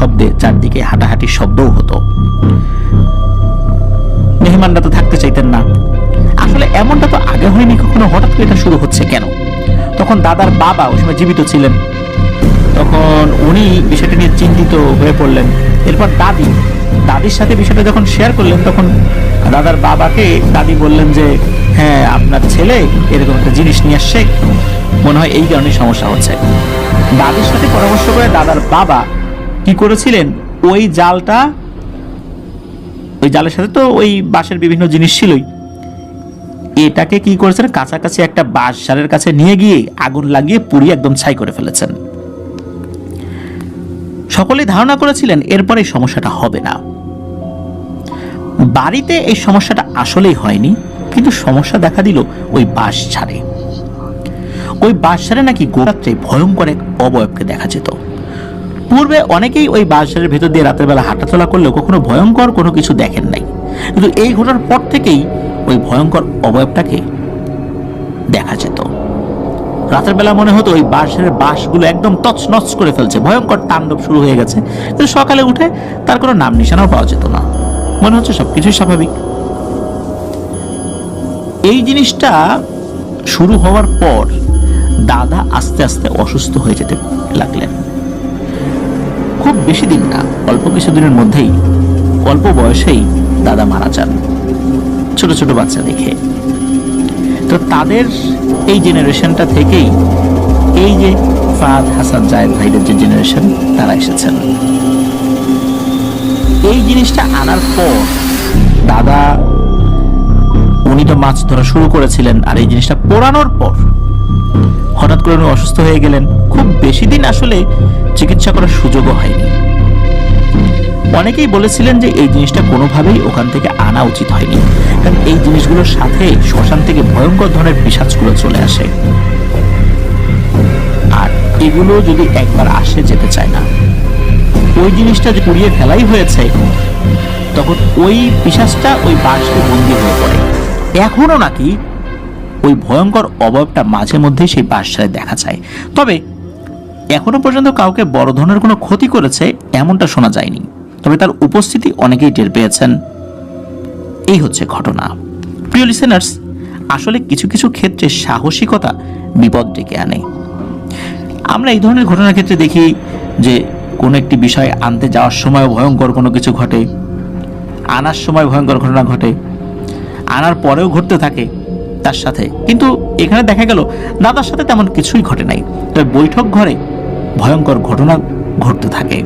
শব্দে চারদিকে হাঁটাহাঁটির শব্দও হতো। মেহমানরা তো থাকতে চাইতেন না। আসলে এমনটা তো আগে হয়নি কখনো, হঠাৎ করে এটা শুরু হচ্ছে কেন? তখন দাদার বাবা ওই সময় জীবিত ছিলেন, তখন উনি বিষয়টা নিয়ে চিন্তিত হয়ে পড়লেন। এরপর দাদির সাথে বিষয়টা যখন শেয়ার করলেন, তখন দাদার বাবাকে দাদি বললেন যে হ্যাঁ, আপনার ছেলে এরকম একটা জিনিস নিয়ে আসছে, মনে হয় এই কারণে সমস্যা হচ্ছে। দাদির সাথে পরামর্শ করে দাদার বাবা কি করেছিলেন, ওই জালের সাথে তো ওই বাঁশের বিভিন্ন জিনিস ছিলই, এটাকে কি করেছেন, কাছাকাছি একটা বাঁশ ঝাড়ের কাছে নিয়ে গিয়ে আগুন লাগিয়ে পুড়িয়ে একদম ছাই করে ফেলেছেন। সকলেই ধারণা করেছিলেন এরপরে এই সমস্যাটা হবে না। বাড়িতে এই সমস্যাটা আসলেই হয়নি, কিন্তু সমস্যা দেখা দিল ওই বাঁশ ঝাড়ে। ওই বাঁশ ঝাড়ে নাকি গোরাত্রে ভয়ঙ্কর এক অবয়বকে দেখা যেত। পূর্বে অনেকেই ওই বাঁশ ঝাড়ের ভেতর দিয়ে রাতের বেলা হাঁটাচলা করলেও কখনো ভয়ঙ্কর কোনো কিছু দেখেন নাই, কিন্তু এই ঘটনার পর থেকেই ওই ভয়ঙ্কর অবয়বটাকে দেখা যেত। রাতের বেলা মনে হতো ওই বাঁশের বাঁশগুলো একদম তছনছ করে ফেলছে, ভয়ঙ্কর তাণ্ডব শুরু হয়ে গেছে। কিন্তু সকালে উঠে তার কোনো নাম নিশানাও পাওয়া যেত না, মনে হচ্ছে সবকিছুই স্বাভাবিক। এই জিনিসটা শুরু হওয়ার পর দাদা আস্তে আস্তে অসুস্থ হয়ে যেতে লাগলেন। খুব বেশি দিন না, অল্প কিছুদিনের মধ্যেই, অল্প বয়সেই দাদা মারা যান, ছোট ছোট বাচ্চা দেখে। তো তাদের এই জেনারেশনটা থেকেই এই যে ফাহাদ হাসান জায়েদ ভাইদের যে জেনারেশন, তারা এসেছেন। এই জিনিসটা আনার পর দাদা, উনি তো মাছ ধরা শুরু করেছিলেন, আর এই জিনিসটা পোড়ানোর পর হঠাৎ করে উনি অসুস্থ হয়ে গেলেন। খুব বেশি দিন আসলে চিকিৎসা করার সুযোগও হয়নি। অনেকেই বলেছিলেন যে এই জিনিসটা কোনোভাবেই ওখান থেকে আনা উচিত হয়নি, কারণ এই জিনিসগুলোর সাথে শ্মশান থেকে ভয়ঙ্কর ধরনের পিশাচগুলো চলে আসে, আর এগুলো যদি একবার আসে যেতে চায় না। ওই জিনিসটা যে পুড়িয়ে ফেলাই হয়েছে, তখন ওই পিশাচটা ওই বাঁশকে বন্দী হয়ে পড়ে। এখনো নাকি ওই ভয়ঙ্কর অবয়বটা মাঝে মধ্যেই সেই বাঁশঝাড়ে দেখা যায়, তবে এখনো পর্যন্ত কাউকে বড় ধরনের কোনো ক্ষতি করেছে এমনটা শোনা যায়নি, তবে তার উপস্থিতি অনেকেই টের পেয়েছেন। এই হচ্ছে ঘটনা। প্রিয় লিসেনার্স, আসলে কিছু কিছু ক্ষেত্রে সাহসিকতা বিপদ ডেকে আনে। আমরা এই ধরনের ঘটনার ক্ষেত্রে দেখি যে কোনো একটি বিষয় আনতে যাওয়ার সময় ভয়ঙ্কর কোনো কিছু ঘটে, আনার সময় ভয়ঙ্কর ঘটনা ঘটে, আনার পরেও ঘটতে থাকে তার সাথে। কিন্তু এখানে দেখা গেল দাদার সাথে তেমন কিছুই ঘটে নাই, তবে বৈঠক ঘরে ভয়ঙ্কর ঘটনা ঘটতে থাকে।